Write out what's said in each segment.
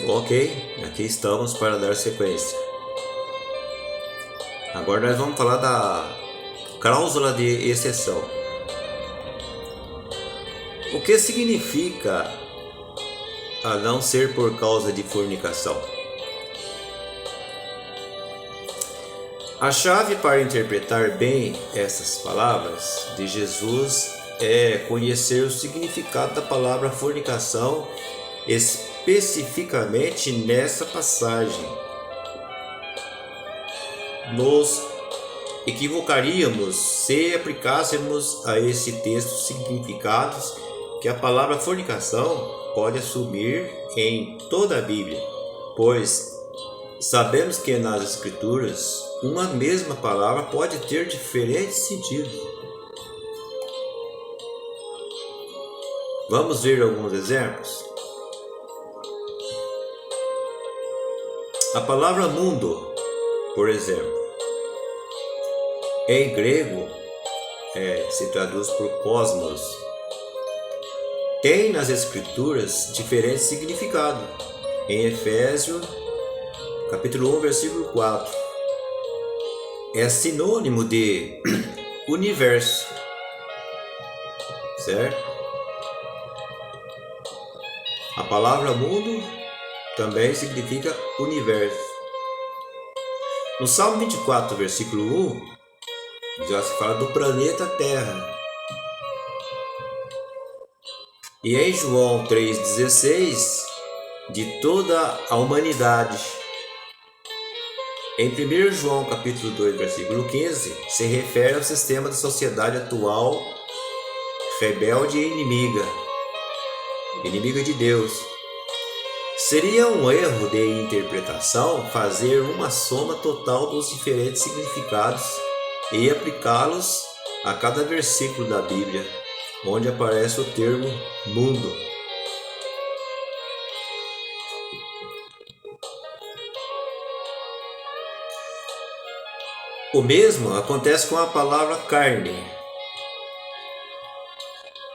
Ok, aqui estamos para dar sequência. Agora nós vamos falar da cláusula de exceção. O que significa a não ser por causa de fornicação? A chave para interpretar bem essas palavras de Jesus é conhecer o significado da palavra fornicação, especificamente nessa passagem. Nos equivocaríamos se aplicássemos a esse texto significados que a palavra fornicação pode assumir em toda a Bíblia, pois sabemos que nas Escrituras uma mesma palavra pode ter diferentes sentidos. Vamos ver alguns exemplos. A palavra mundo, por exemplo, em grego se traduz por cosmos. Tem nas Escrituras diferentes significados. Em Efésios, capítulo 1, versículo 4, é sinônimo de universo, certo? A palavra mundo também significa universo. No Salmo 24, versículo 1, já se fala do planeta Terra. E em João 3,16, de toda a humanidade. Em 1 João capítulo 2, versículo 15, se refere ao sistema da sociedade atual, rebelde e inimiga de Deus. Seria um erro de interpretação fazer uma soma total dos diferentes significados e aplicá-los a cada versículo da Bíblia, onde aparece o termo mundo. O mesmo acontece com a palavra carne.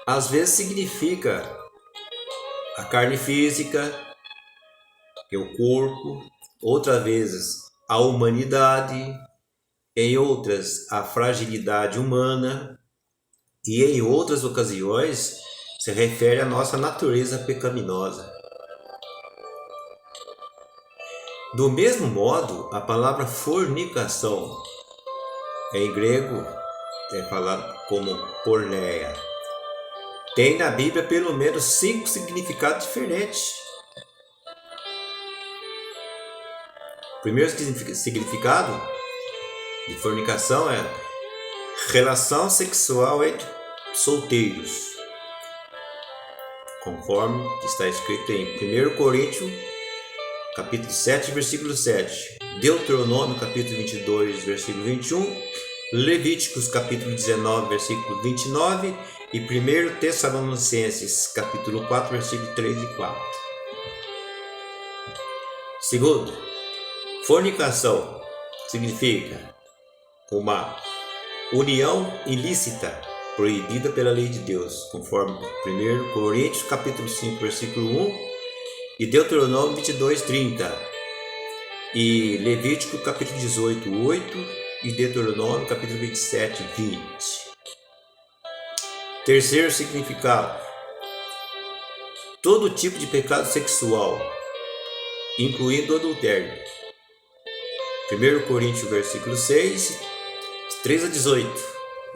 Às vezes significa a carne física, que é o corpo, outras vezes a humanidade, em outras a fragilidade humana e em outras ocasiões se refere à nossa natureza pecaminosa. Do mesmo modo, a palavra fornicação, em grego é falado como porneia, tem na Bíblia pelo menos 5 significados diferentes. O primeiro significado de fornicação é relação sexual entre solteiros, conforme está escrito em 1 Coríntios, capítulo 7, versículo 7, Deuteronômio, capítulo 22, versículo 21, Levíticos, capítulo 19, versículo 29 e 1 Tessalonicenses, capítulo 4, versículo 3 e 4. Segundo, fornicação significa uma união ilícita proibida pela lei de Deus, conforme 1 Coríntios, capítulo 5, versículo 1 e Deuteronômio 22, 30 e Levítico, capítulo 18, 8 e Deuteronômio, capítulo 27, 20. Terceiro significado: todo tipo de pecado sexual, incluindo o adultério. 1 Coríntios, versículo 6, 13 a 18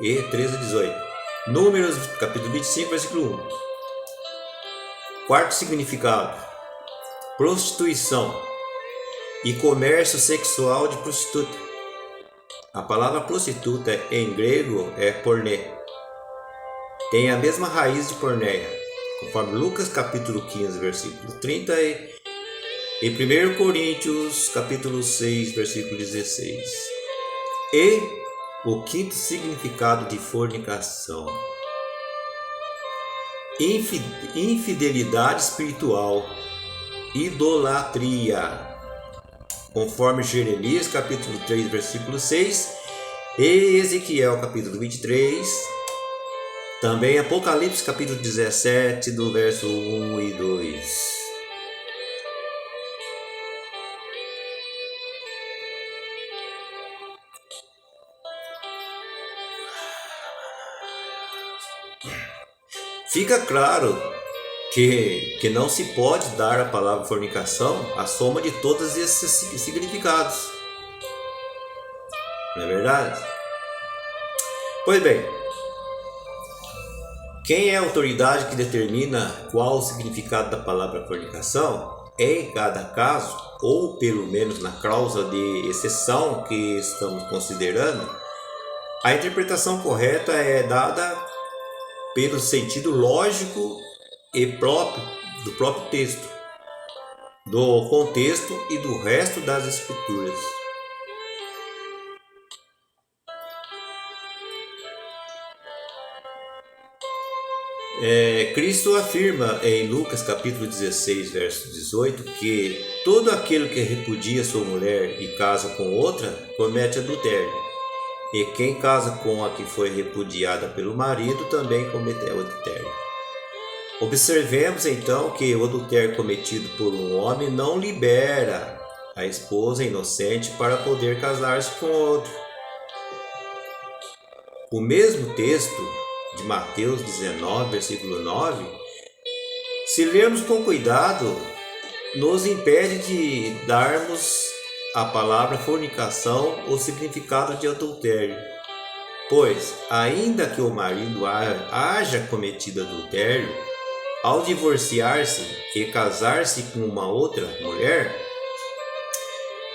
e 13 a 18. Números, capítulo 25, versículo 1. Quarto significado: prostituição e comércio sexual de prostituta. A palavra prostituta em grego é porné. Tem a mesma raiz de porneia, conforme Lucas capítulo 15, versículo 30 e 1 Coríntios capítulo 6, versículo 16. E o quinto significado de fornicação: infidelidade espiritual, idolatria, conforme Jeremias capítulo 3, versículo 6 e Ezequiel capítulo 23, também Apocalipse capítulo 17, do verso 1 e 2. Fica claro que não se pode dar à palavra fornicação a soma de todos esses significados. Não é verdade? Pois bem, quem é a autoridade que determina qual o significado da palavra fornicação? Em cada caso, ou pelo menos na cláusula de exceção que estamos considerando, a interpretação correta é dada pelo sentido lógico e do próprio texto, do contexto e do resto das escrituras. Cristo afirma em Lucas capítulo 16, verso 18, que todo aquele que repudia sua mulher e casa com outra, comete adultério. E quem casa com a que foi repudiada pelo marido, também cometeu adultério. Observemos então que o adultério cometido por um homem não libera a esposa inocente para poder casar-se com outro. O mesmo texto de Mateus 19, versículo 9, se lermos com cuidado, nos impede de darmos à palavra fornicação o significado de adultério. Pois, ainda que o marido haja cometido adultério, ao divorciar-se e casar-se com uma outra mulher,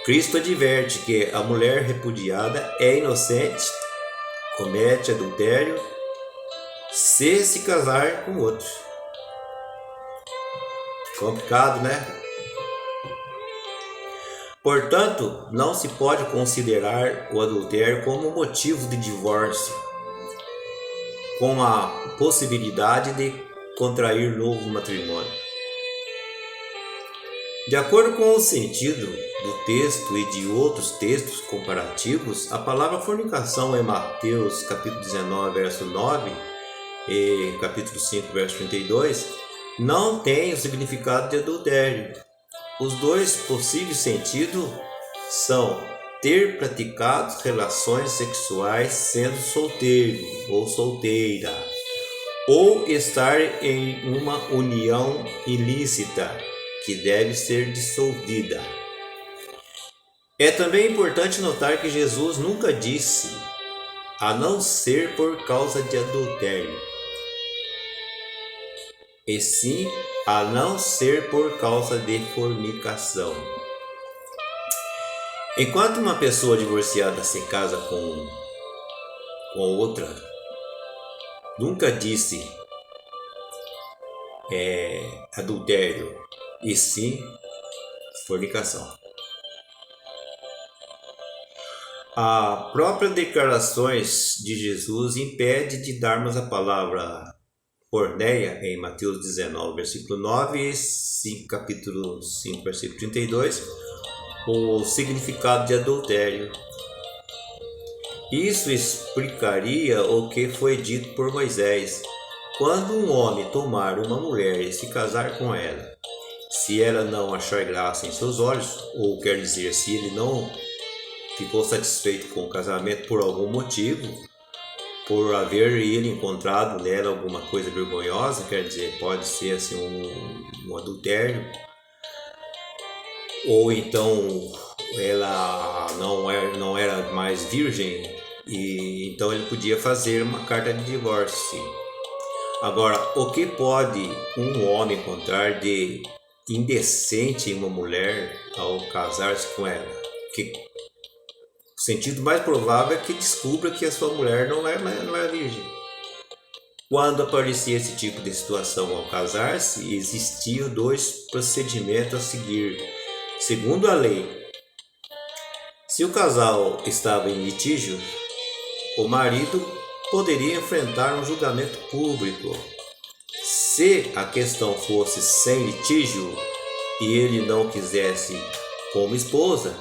Cristo adverte que a mulher repudiada é inocente, comete adultério, se casar com outro. Complicado, né? Portanto, não se pode considerar o adultério como motivo de divórcio, com a possibilidade de contrair novo matrimônio. De acordo com o sentido do texto e de outros textos comparativos, a palavra fornicação em Mateus capítulo 19, verso 9 e capítulo 5, verso 32, não tem o significado de adultério. Os dois possíveis sentidos são ter praticado relações sexuais sendo solteiro ou solteira, ou estar em uma união ilícita que deve ser dissolvida. É também importante notar que Jesus nunca disse a não ser por causa de adultério, e sim a não ser por causa de fornicação. Enquanto uma pessoa divorciada se casa com outra, nunca disse adultério, e sim fornicação. A própria declarações de Jesus impede de darmos a palavra porneia em Mateus 19, versículo 9 e capítulo 5, versículo 32, o significado de adultério. Isso explicaria o que foi dito por Moisés. Quando um homem tomar uma mulher e se casar com ela, se ela não achar graça em seus olhos, ou quer dizer, se ele não ficou satisfeito com o casamento por algum motivo, por haver ele encontrado nela alguma coisa vergonhosa, quer dizer, pode ser assim um adultério, ou então ela não era mais virgem, e então ele podia fazer uma carta de divórcio. Agora, o que pode um homem encontrar de indecente em uma mulher ao casar-se com ela? O sentido mais provável é que descubra que a sua mulher não é virgem. Quando aparecia esse tipo de situação ao casar-se, existiam dois procedimentos a seguir. Segundo a lei, se o casal estava em litígio, o marido poderia enfrentar um julgamento público. Se a questão fosse sem litígio e ele não quisesse como esposa,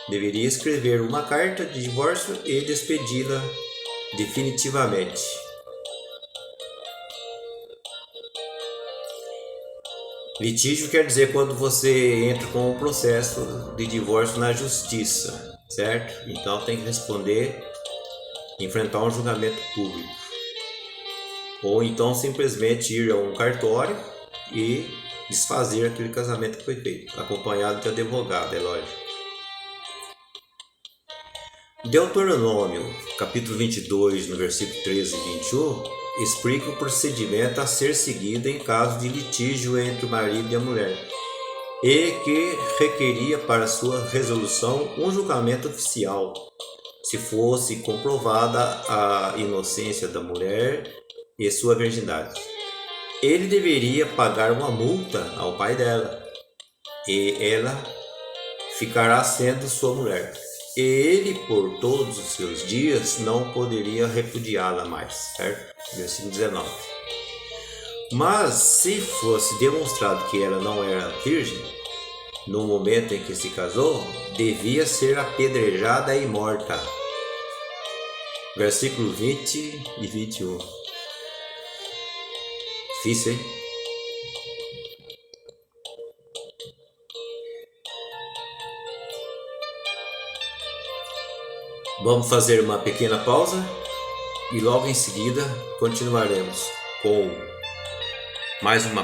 deveria escrever uma carta de divórcio e despedi-la definitivamente. Litígio quer dizer quando você entra com o processo de divórcio na justiça, certo? Então tem que responder, enfrentar um julgamento público. ou então simplesmente ir a um cartório e desfazer aquele casamento que foi feito, acompanhado de advogado, é lógico. Deuteronômio, capítulo 22, no versículo 13 e 21, explica o procedimento a ser seguido em caso de litígio entre o marido e a mulher, e que requeria para sua resolução um julgamento oficial, se fosse comprovada a inocência da mulher e sua virgindade. Ele deveria pagar uma multa ao pai dela, e ela ficará sendo sua mulher. E ele, por todos os seus dias, não poderia repudiá-la mais, certo? Versículo 19. Mas se fosse demonstrado que ela não era virgem, no momento em que se casou, devia ser apedrejada e morta. Versículo 20 e 21. Difícil, hein? Vamos fazer uma pequena pausa e logo em seguida continuaremos com mais uma